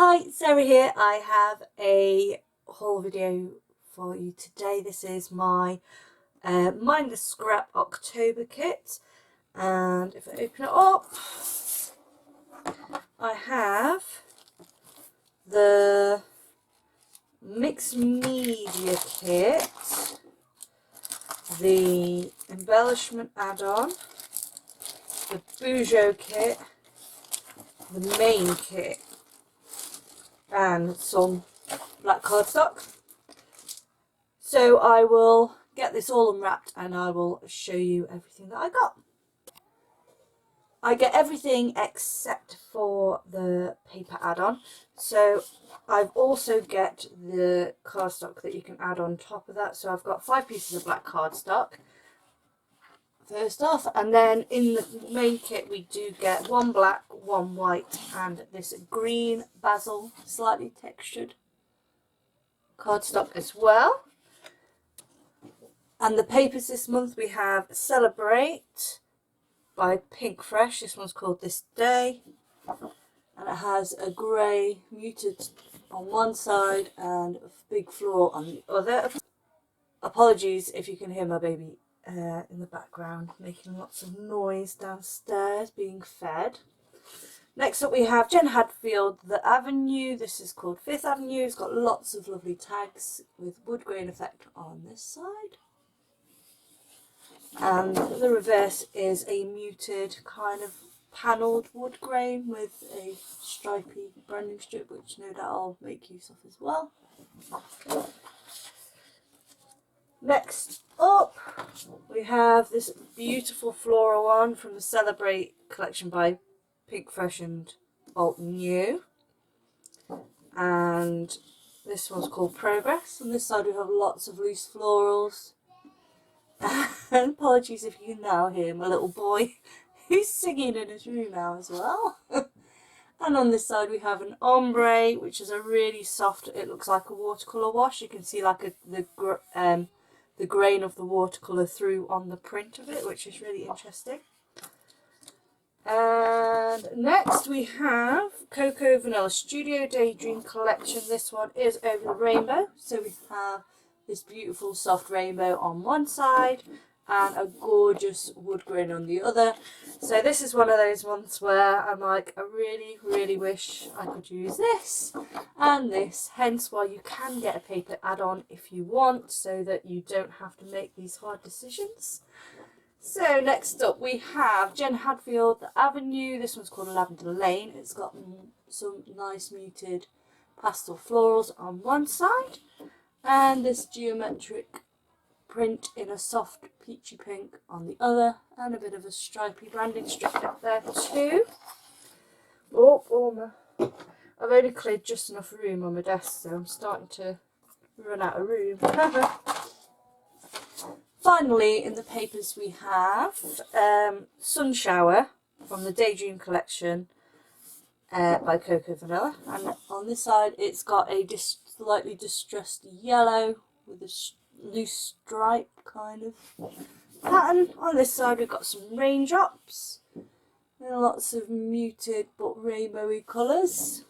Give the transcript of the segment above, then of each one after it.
Hi, Sarah here. I have a haul video for you today. This is my Mindless Scrap October kit, and if I open it up, I have the Mixed Media kit, the embellishment add-on, the Bougeot kit, the main kit, and some black cardstock. So I will get this all unwrapped and I will show you everything that I got. I get everything except for the paper add-on. So I've also get the cardstock that you can add on top of that. So I've got 5 pieces of black cardstock first off, and then in the main kit we do get 1 black, 1 white and this green basil slightly textured cardstock as well. And the papers this month we have Celebrate by Pink Fresh. This one's called This Day, and it has a grey muted on one side and a big floral on the other. Apologies if you can hear my baby in the background making lots of noise downstairs being fed. Next up we have Jen Hadfield, The Avenue. This is called Fifth Avenue. It's got lots of lovely tags with wood grain effect on this side. And the reverse is a muted kind of panelled wood grain with a stripy branding strip, which no doubt I'll make use of as well. Next up we have this beautiful floral one from the Celebrate collection by Pink Fresh and Alt New. And this one's called Progress. On this side we have lots of loose florals. And apologies if you can now hear my little boy who's singing in his room now as well. And on this side we have an ombre, which is a really soft, it looks like a watercolour wash. You can see like the grain of the watercolour through on the print of it, which is really interesting. And next we have Coco Vanilla Studio Daydream Collection. This one is over the rainbow. So we have this beautiful soft rainbow on one side and a gorgeous wood grain on the other. So this is one of those ones where I'm like, I really wish I could use this and this, hence why you can get a paper add-on if you want, so that you don't have to make these hard decisions. So next up we have Jen Hadfield, The Avenue. This one's called Lavender Lane. It's got some nice muted pastel florals on one side and this geometric print in a soft peachy pink on the other, and a bit of a stripy branding strip up there too. I've only cleared just enough room on my desk, so I'm starting to run out of room. Finally, in the papers we have Sun Shower from the Daydream Collection by Coco Vanilla, and on this side it's got a slightly distressed yellow with a loose stripe kind of pattern. On this side we've got some raindrops and lots of muted but rainbowy colours.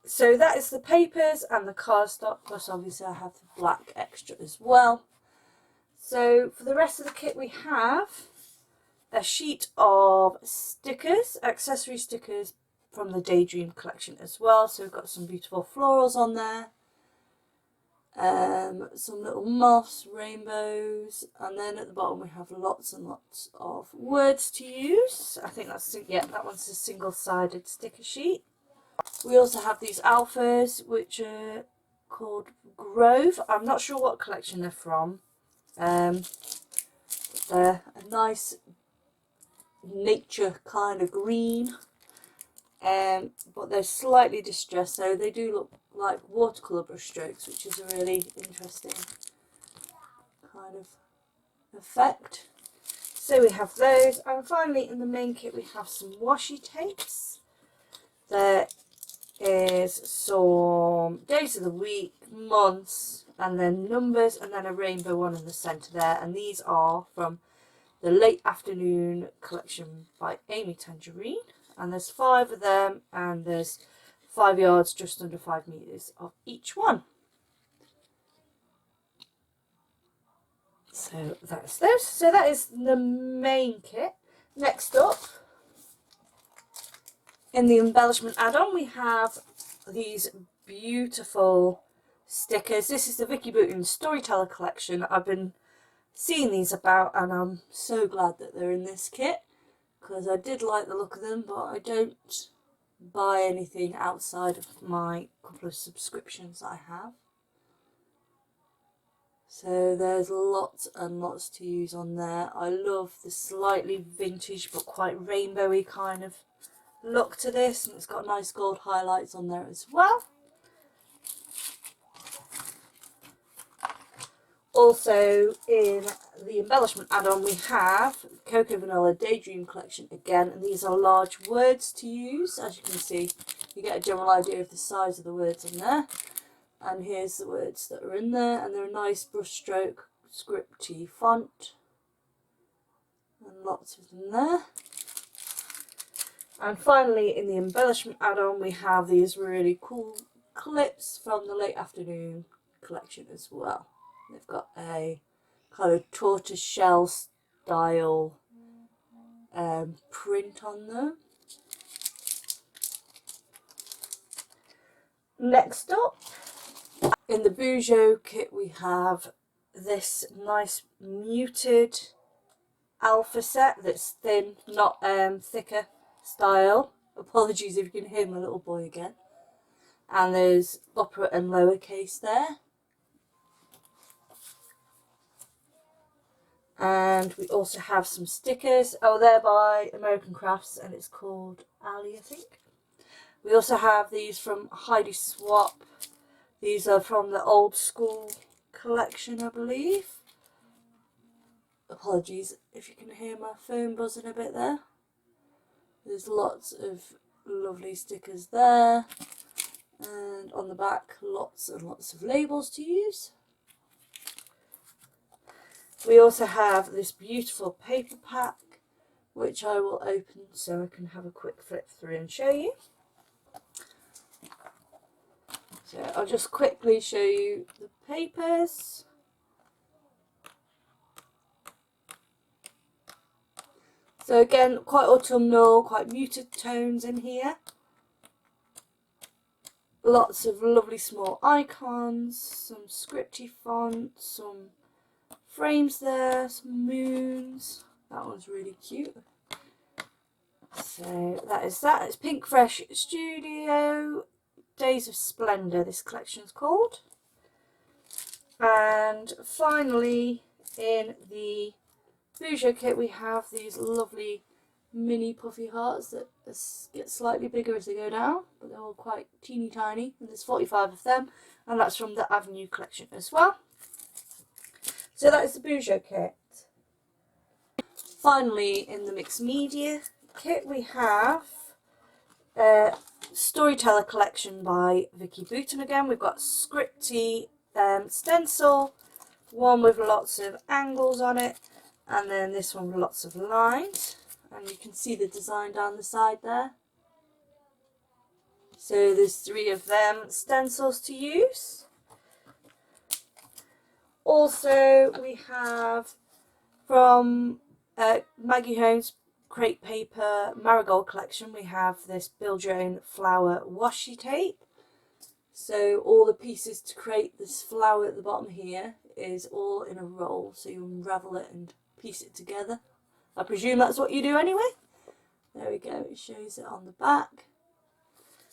So that is the papers and the cardstock, plus obviously I have the black extra as well. So for the rest of the kit we have a sheet of stickers, accessory stickers from the Daydream Collection as well. So we've got some beautiful florals on there, some little moths, rainbows, and then at the bottom we have lots and lots of words to use. I think that's, yeah, that one's a single-sided sticker sheet. We also have these alphas, which are called Grove. I'm not sure what collection they're from. They're a nice nature kind of green, but they're slightly distressed, so they do look like watercolour brush strokes, which is a really interesting kind of effect. So we have those, and finally in the main kit we have some washi tapes. There is some days of the week, months, and then numbers, and then a rainbow one in the centre there, and these are from the Late Afternoon collection by Amy Tangerine. and there's 5 of them, and there's 5 yards, just under 5 meters of each one. So that's those. So that is the main kit. Next up, in the embellishment add-on, we have these beautiful stickers. This is the Vicky Booten Storyteller Collection. I've been seeing these about, and I'm so glad that they're in this kit, because I did like the look of them, but I don't buy anything outside of my couple of subscriptions I have. So there's lots and lots to use on there. I love the slightly vintage but quite rainbowy kind of look to this, and it's got nice gold highlights on there as well. Also in the embellishment add-on we have Coco Vanilla Daydream Collection again, and these are large words to use. As you can see, you get a general idea of the size of the words in there. And here's the words that are in there, and they're a nice brushstroke scripty font, and lots of them there. And finally, in the embellishment add-on, we have these really cool clips from the Late Afternoon collection as well. They've got a kind of tortoise shell style print on them. Next up, in the Gouache kit, we have this nice muted alpha set that's thin, not thicker style. Apologies if you can hear my little boy again. And there's upper and lower case there. And we also have some stickers. Oh, they're by American Crafts, and it's called Ali, I think. We also have these from Heidi Swap. These are from the old school collection, I believe. Apologies if you can hear my phone buzzing a bit there. There's lots of lovely stickers there. And on the back, lots and lots of labels to use. We also have this beautiful paper pack, which I will open so I can have a quick flip through and show you. So I'll just quickly show you the papers. So again, quite autumnal, quite muted tones in here. Lots of lovely small icons, some scripty fonts, some frames there, some moons. That one's really cute. So that is that. It's Pink Fresh Studio Days of Splendour, this collection's called. And finally, in the Gouache kit, we have these lovely mini puffy hearts that get slightly bigger as they go down, but they're all quite teeny tiny, and there's 45 of them, and that's from the Avenue collection as well. So that is the Gouache kit. Finally, in the mixed media kit, we have Storyteller Collection by Vicky Booten again. We've got scripty stencil, one with lots of angles on it, and then this one with lots of lines, and you can see the design down the side there. So there's 3 of them stencils to use. Also we have from Maggie Holmes Crepe Paper Marigold Collection, we have this Build Your Own Flower Washi Tape. So all the pieces to create this flower at the bottom here is all in a roll, so you unravel it and piece it together. I presume that's what you do anyway. There we go, it shows it on the back.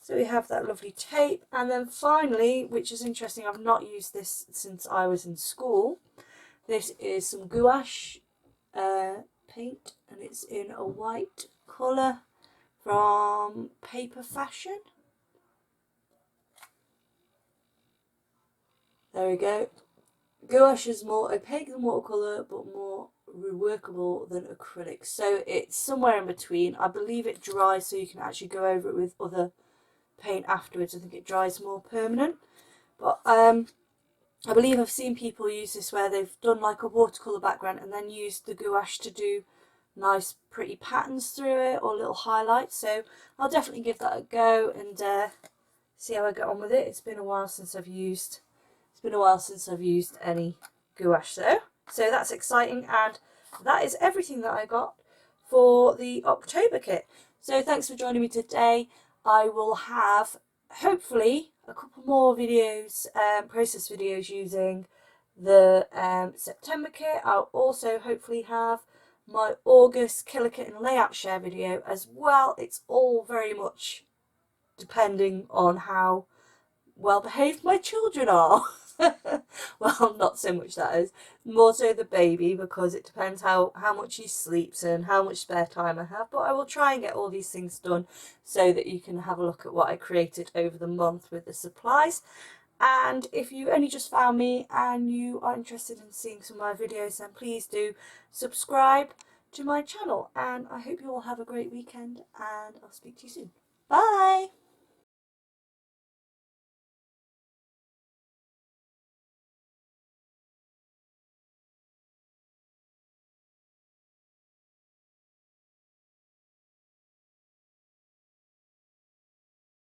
So we have that lovely tape, and then finally, which is interesting, I've not used this since I was in school, this is some gouache paint, and it's in a white colour from Paper Fashion. There we go. Gouache is more opaque than watercolour, but more reworkable than acrylic. So it's somewhere in between. I believe it dries so you can actually go over it with other paint afterwards. I think it dries more permanent. But I believe I've seen people use this where they've done like a watercolour background and then used the gouache to do nice pretty patterns through it or little highlights. So I'll definitely give that a go and see how I get on with it. It's been a while since I've used any gouache though. So that's exciting, and that is everything that I got for the October kit. So thanks for joining me today. I will have hopefully a couple more videos, process videos using the September kit. I'll also hopefully have my August killer kit and layout share video as well. It's all very much depending on how well behaved my children are. Well, not so much that is, more so the baby, because it depends how much he sleeps and how much spare time I have. But I will try and get all these things done so that you can have a look at what I created over the month with the supplies. And if you only just found me and you are interested in seeing some of my videos, then please do subscribe to my channel. And I hope you all have a great weekend, and I'll speak to you soon. Bye!